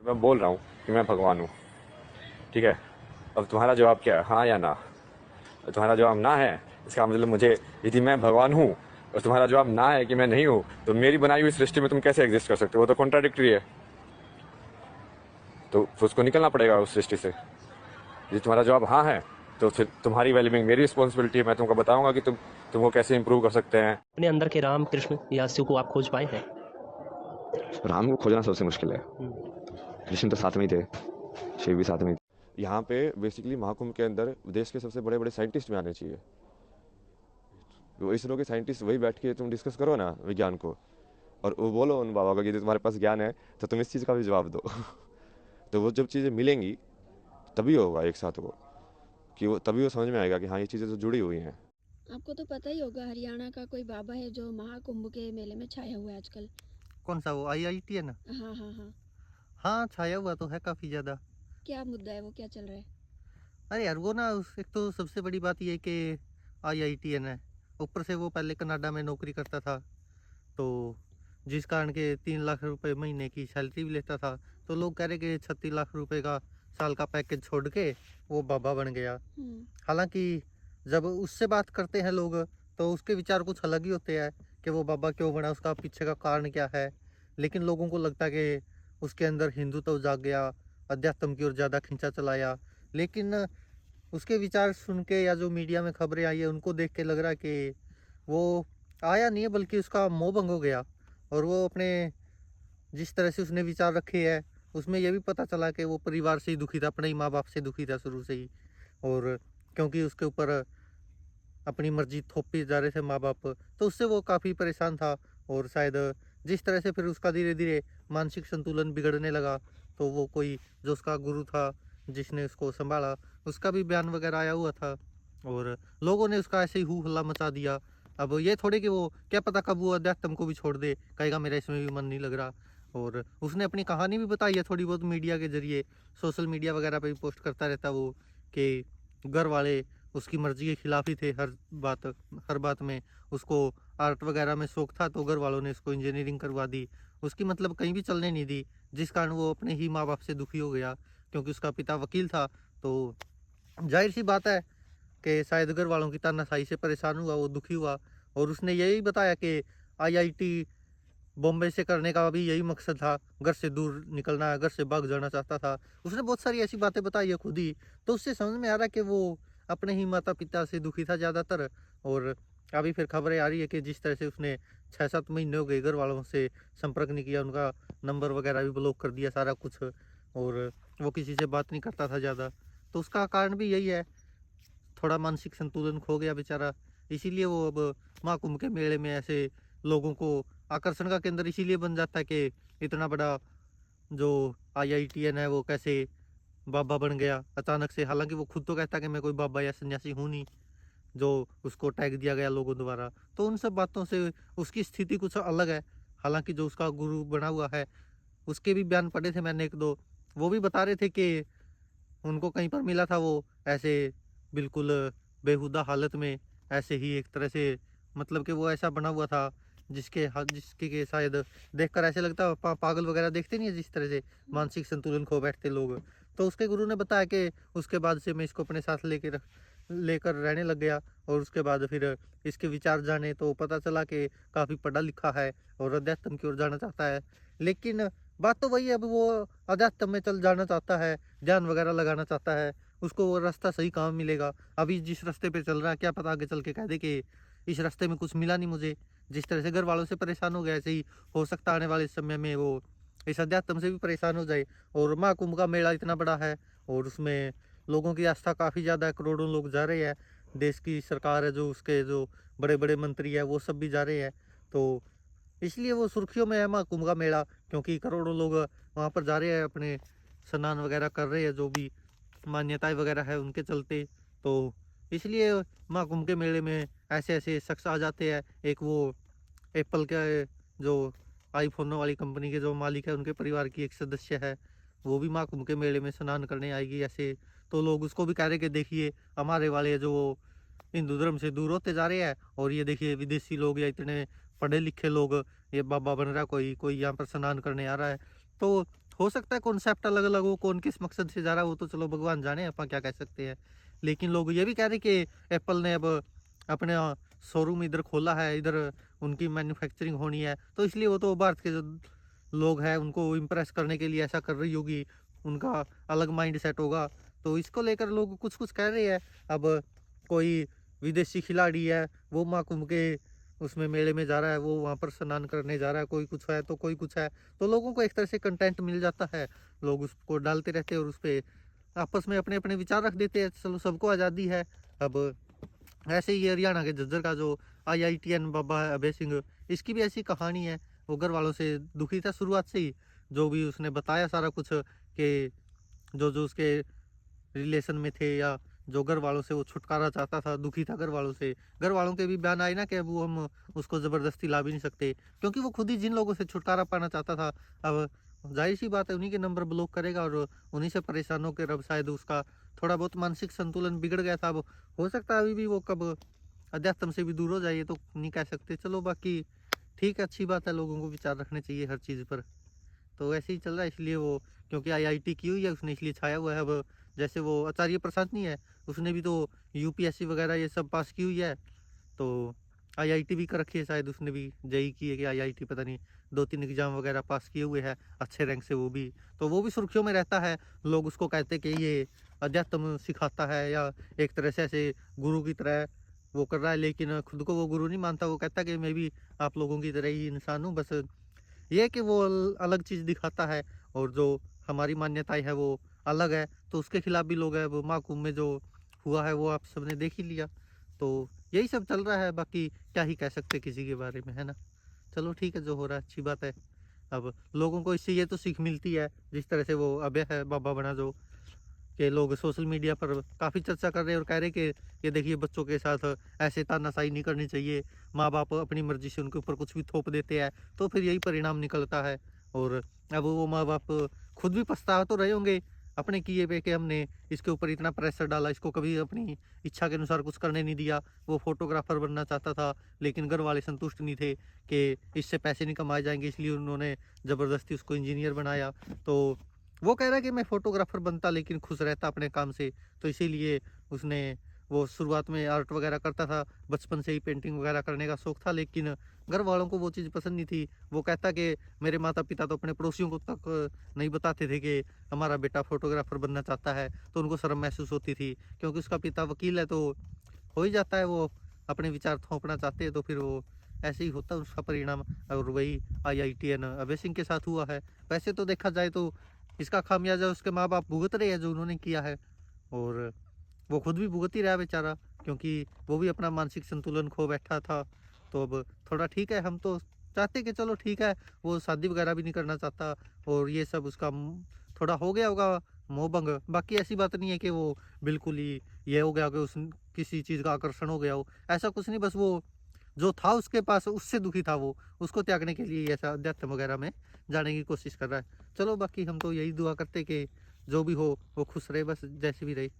मैं बोल रहा हूँ कि मैं भगवान हूँ, ठीक है। अब तुम्हारा जवाब क्या है, हाँ या ना? तुम्हारा जवाब ना है, इसका मतलब मुझे, यदि मैं भगवान हूँ और तुम्हारा जवाब ना है कि मैं नहीं हूँ, तो मेरी बनाई हुई सृष्टि में तुम कैसे एग्जिस्ट कर सकते हो? वो तो कॉन्ट्राडिक्टरी है। तो उसको निकलना पड़ेगा उस सृष्टि से। यदि तुम्हारा जवाब हाँ है, तो फिर तुम्हारी वेलबींग मेरी रिस्पॉन्सिबिलिटी है। मैं तुमको बताऊंगा कि तुमको कैसे इंप्रूव कर सकते हैं। अपने अंदर के राम कृष्ण या शिव को आप खोज पाए हैं? राम को खोजना सबसे मुश्किल है। कृष्ण तो साथ में ही थे, शिव भी साथ में ही थे। यहाँ पे बेसिकली महाकुंभ के अंदर देश के सबसे बड़े बड़े साइंटिस्ट भी आने चाहिए। वो इसरो के साइंटिस्ट वही बैठ के तुम डिस्कस करो ना विज्ञान को, और वो बोलो उन बाबा को कि यदि तुम्हारे पास ज्ञान है तो तुम इस चीज़ का भी जवाब दो। तो वो जब चीज़ें मिलेंगी तभी होगा एक साथ वो, कि वो तभी वो समझ में आएगा कि हाँ ये चीज़ें तो जुड़ी हुई हैं। आपको तो पता ही होगा, हरियाणा का कोई बाबा है जो महाकुंभ के मेले में छाया हुआ है आजकल। कौन सा, वो IIT है ना? हाँ हाँ हाँ। हाँ, छाया हुआ तो है काफ़ी ज़्यादा। क्या मुद्दा है, वो क्या चल रहा है? अरे यार, वो ना एक तो सबसे बड़ी बात ये कि IITN है, ऊपर से वो पहले कनाडा में नौकरी करता था, तो जिस कारण के 3 लाख रुपए महीने की सैलरी भी लेता था। तो लोग कह रहे कि 36 लाख रुपए का साल का पैकेज छोड़ के वो बाबा बन गया। हालांकि जब उससे बात करते हैं लोग, तो उसके विचार कुछ अलग ही होते हैं कि वो बाबा क्यों बना, उसका पीछे का कारण क्या है। लेकिन लोगों को लगता है कि उसके अंदर हिंदुत्व जाग गया, अध्यात्म की ओर ज़्यादा खींचा चलाया। लेकिन उसके विचार सुन के या जो मीडिया में खबरें आई है उनको देख के लग रहा है कि वो आया नहीं है, बल्कि उसका मोह भंग हो गया। और वो अपने जिस तरह से उसने विचार रखे हैं, उसमें यह भी पता चला कि वो परिवार से ही दुखी था, अपने ही माँ बाप से दुखी था शुरू से ही। और क्योंकि उसके ऊपर अपनी मर्जी थोपी जा रहे थे माँ बाप, तो उससे वो काफ़ी परेशान था। और शायद जिस तरह से फिर उसका धीरे धीरे मानसिक संतुलन बिगड़ने लगा, तो वो कोई जो उसका गुरु था जिसने उसको संभाला, उसका भी बयान वगैरह आया हुआ था, और लोगों ने उसका ऐसे ही हू हल्ला मचा दिया। अब ये थोड़े कि वो क्या पता कब वो अध्यात्म को भी छोड़ दे, कहेगा मेरा इसमें भी मन नहीं लग रहा। और उसने अपनी कहानी भी बताई है थोड़ी बहुत मीडिया के जरिए, सोशल मीडिया वगैरह पे भी पोस्ट करता रहता वो, कि घर वाले उसकी मर्जी के खिलाफ ही थे हर बात में। उसको आर्ट वगैरह में शौक था, तो घर वालों ने उसको इंजीनियरिंग करवा दी, उसकी मतलब कहीं भी चलने नहीं दी, जिस कारण वो अपने ही माँ बाप से दुखी हो गया। क्योंकि उसका पिता वकील था, तो जाहिर सी बात है कि शायद घर वालों की तानाशाही से परेशान हुआ, वो दुखी हुआ। और उसने यही बताया कि IIT बॉम्बे से करने का भी यही मकसद था, घर से दूर निकलना, घर से भाग जाना चाहता था। उसने बहुत सारी ऐसी बातें बताई है खुद ही, तो उससे समझ में आ रहा है कि वो अपने ही माता पिता से दुखी था ज़्यादातर। और अभी फिर खबरें आ रही है कि जिस तरह से उसने 6-7 महीने हो गए घर वालों से संपर्क नहीं किया, उनका नंबर वगैरह भी ब्लॉक कर दिया सारा कुछ, और वो किसी से बात नहीं करता था ज़्यादा। तो उसका कारण भी यही है, थोड़ा मानसिक संतुलन खो गया बेचारा। इसीलिए वो अब महाकुंभ के मेले में ऐसे लोगों को आकर्षण का केंद्र इसीलिए बन जाता है कि इतना बड़ा जो IITN है वो कैसे बाबा बन गया अचानक से। हालांकि वो खुद तो कहता है कि मैं कोई बाबा या सन्यासी हूँ नहीं, जो उसको टैग दिया गया लोगों द्वारा। तो उन सब बातों से उसकी स्थिति कुछ अलग है। हालांकि जो उसका गुरु बना हुआ है, उसके भी बयान पढ़े थे मैंने एक दो, वो भी बता रहे थे कि उनको कहीं पर मिला था वो ऐसे बिल्कुल बेहुदा हालत में, ऐसे ही एक तरह से, मतलब कि वो ऐसा बना हुआ था जिसके के शायद देखकर ऐसे लगता पागल वगैरह देखते नहीं है जिस तरह से मानसिक संतुलन खो बैठते लोग। तो उसके गुरु ने बताया कि उसके बाद से मैं इसको अपने साथ लेकर रहने लग गया। और उसके बाद फिर इसके विचार जाने तो पता चला कि काफ़ी पढ़ा लिखा है और अध्यात्म की ओर जाना चाहता है। लेकिन बात तो वही है, अब वो अध्यात्म में चल जाना चाहता है, ध्यान वगैरह लगाना चाहता है, उसको वो रास्ता सही कहाँ मिलेगा। अभी जिस रास्ते पे चल रहा है, क्या पता आगे चल के कह दे कि इस रास्ते में कुछ मिला नहीं मुझे। जिस तरह से घर वालों से परेशान हो गया, ऐसे ही हो सकता है आने वाले समय में वो इस अध्यात्म से भी परेशान हो जाए। और महाकुंभ का मेला इतना बड़ा है और उसमें लोगों की आस्था काफ़ी ज़्यादा है, करोड़ों लोग जा रहे हैं। देश की सरकार है जो, उसके जो बड़े बड़े मंत्री है वो सब भी जा रहे हैं। तो इसलिए वो सुर्खियों में है महाकुंभ का मेला, क्योंकि करोड़ों लोग वहाँ पर जा रहे हैं, अपने स्नान वगैरह कर रहे हैं, जो भी मान्यताएं वगैरह है उनके चलते। तो इसलिए महाकुंभ के मेले में ऐसे ऐसे शख्स आ जाते हैं। एक वो एप्पल के जो आईफोनों वाली कंपनी के जो मालिक है, उनके परिवार की एक सदस्य है, वो भी महाकुंभ के मेले में स्नान करने आएगी ऐसे। तो लोग उसको भी कह रहे कि देखिए हमारे वाले जो हिंदू धर्म से दूर होते जा रहे हैं, और ये देखिए विदेशी लोग या इतने पढ़े लिखे लोग, ये बाबा बन रहा, कोई कोई यहाँ पर स्नान करने आ रहा है। तो हो सकता है कॉन्सेप्ट अलग अलग हो, कौन किस मकसद से जा रहा है वो तो चलो भगवान जाने, अपन क्या कह सकते हैं। लेकिन लोग ये भी कह रहे कि एप्पल ने अब अपने शोरूम इधर खोला है, इधर उनकी मैन्युफैक्चरिंग होनी है, तो इसलिए वो तो भारत के जो लोग हैं उनको इम्प्रेस करने के लिए ऐसा कर रही होगी, उनका अलग माइंड सेट होगा। तो इसको लेकर लोग कुछ कुछ कह रहे हैं। अब कोई विदेशी खिलाड़ी है वो महाकुंभ के उसमें मेले में जा रहा है, वो वहाँ पर स्नान करने जा रहा है, कोई कुछ है तो कोई कुछ है, तो लोगों को एक तरह से कंटेंट मिल जाता है, लोग उसको डालते रहते हैं और उस पर आपस में अपने अपने विचार रख देते हैं। चलो सबको आज़ादी है। अब ऐसे ही हरियाणा के झज्जर का जो IITN बाबा है अभय सिंह, इसकी भी ऐसी कहानी है। वो घर वालों से दुखी था शुरुआत से ही, जो भी उसने बताया सारा कुछ कि जो जो उसके रिलेशन में थे या जो घर वालों से वो छुटकारा चाहता था, दुखी था घर वालों से। घर वालों के भी बयान आए ना कि अब वो हम उसको ज़बरदस्ती ला भी नहीं सकते, क्योंकि वो खुद ही जिन लोगों से छुटकारा पाना चाहता था, अब जाहिर सी बात है उन्हीं के नंबर ब्लॉक करेगा और उन्हीं से परेशान होकर अब शायद उसका थोड़ा बहुत मानसिक संतुलन बिगड़ गया था। अब हो सकता है अभी भी वो कब अध्यात्म से भी दूर हो जाए, ये तो नहीं कह सकते। चलो बाकी ठीक है, अच्छी बात है, लोगों को विचार रखने चाहिए हर चीज़ पर। तो ऐसे ही चल रहा है, इसलिए वो क्योंकि IIT की हुई है उसने, इसलिए छाया हुआ है। अब जैसे वो आचार्य प्रसाद नहीं है, उसने भी तो UPSC वगैरह ये सब पास की हुई है, तो IIT भी कर रखी है, शायद उसने भी JEE की है कि IIT पता नहीं, 2-3 एग्जाम वगैरह पास किए हुए हैं अच्छे रैंक से वो भी, तो वो भी सुर्खियों में रहता है। लोग उसको कहते हैं कि ये अध्यात्म सिखाता है या एक तरह से ऐसे गुरु की तरह वो कर रहा है, लेकिन खुद को वो गुरु नहीं मानता। वो कहता है कि मैं भी आप लोगों की तरह ही इंसान हूँ, बस ये है कि वो अलग चीज़ दिखाता है और जो हमारी मान्यताएं है वो अलग है, तो उसके खिलाफ भी लोग हैं। वो महाकुंभ में जो हुआ है वो आप सबने देख ही लिया, तो यही सब चल रहा है। बाकी क्या ही कह सकते किसी के बारे में, है ना। चलो ठीक है, जो हो रहा है अच्छी बात है। अब लोगों को इससे ये तो सीख मिलती है, जिस तरह से वो अभय है बाबा बना, जो कि लोग सोशल मीडिया पर काफ़ी चर्चा कर रहे हैं और कह रहे हैं कि ये देखिए बच्चों के साथ ऐसे तानाशाही नहीं करनी चाहिए, माँ बाप अपनी मर्जी से उनके ऊपर कुछ भी थोप देते हैं, तो फिर यही परिणाम निकलता है। और अब वो माँ बाप खुद भी पछता तो रहे होंगे अपने किए पे कि हमने इसके ऊपर इतना प्रेशर डाला, इसको कभी अपनी इच्छा के अनुसार कुछ करने नहीं दिया। वो फोटोग्राफर बनना चाहता था, लेकिन घर वाले संतुष्ट नहीं थे कि इससे पैसे नहीं कमाए जाएंगे, इसलिए उन्होंने ज़बरदस्ती उसको इंजीनियर बनाया। तो वो कह रहा है कि मैं फ़ोटोग्राफ़र बनता लेकिन खुश रहता अपने काम से, तो इसीलिए उसने वो शुरुआत में आर्ट वगैरह करता था, बचपन से ही पेंटिंग वगैरह करने का शौक था, लेकिन घर वालों को वो चीज़ पसंद नहीं थी। वो कहता कि मेरे माता पिता तो अपने पड़ोसियों को तक नहीं बताते थे कि हमारा बेटा फ़ोटोग्राफ़र बनना चाहता है, तो उनको शर्म महसूस होती थी, क्योंकि उसका पिता वकील है, तो हो ही जाता है वो अपने विचार थोपना चाहते हैं, तो फिर वो ऐसे ही होता है उसका परिणाम। और वही IITN अभय सिंह के साथ हुआ है। वैसे तो देखा जाए तो इसका खामियाजा उसके माँ बाप भुगत रहे हैं जो उन्होंने किया है, और वो खुद भी भुगत ही रहा है बेचारा, क्योंकि वो भी अपना मानसिक संतुलन खो बैठा था। तो अब थोड़ा ठीक है, हम तो चाहते कि चलो ठीक है, वो शादी वगैरह भी नहीं करना चाहता और ये सब उसका थोड़ा हो गया होगा मोहभंग। बाकी ऐसी बात नहीं है कि वो बिल्कुल ही ये हो गया कि उस किसी चीज़ का आकर्षण हो गया हो, ऐसा कुछ नहीं। बस वो जो था उसके पास उससे दुखी था, वो उसको त्यागने के लिए ऐसा अध्यात्म वगैरह में जाने की कोशिश कर रहा है। चलो बाकी हम तो यही दुआ करते कि जो भी हो वो खुश रहे, बस जैसे भी रहे।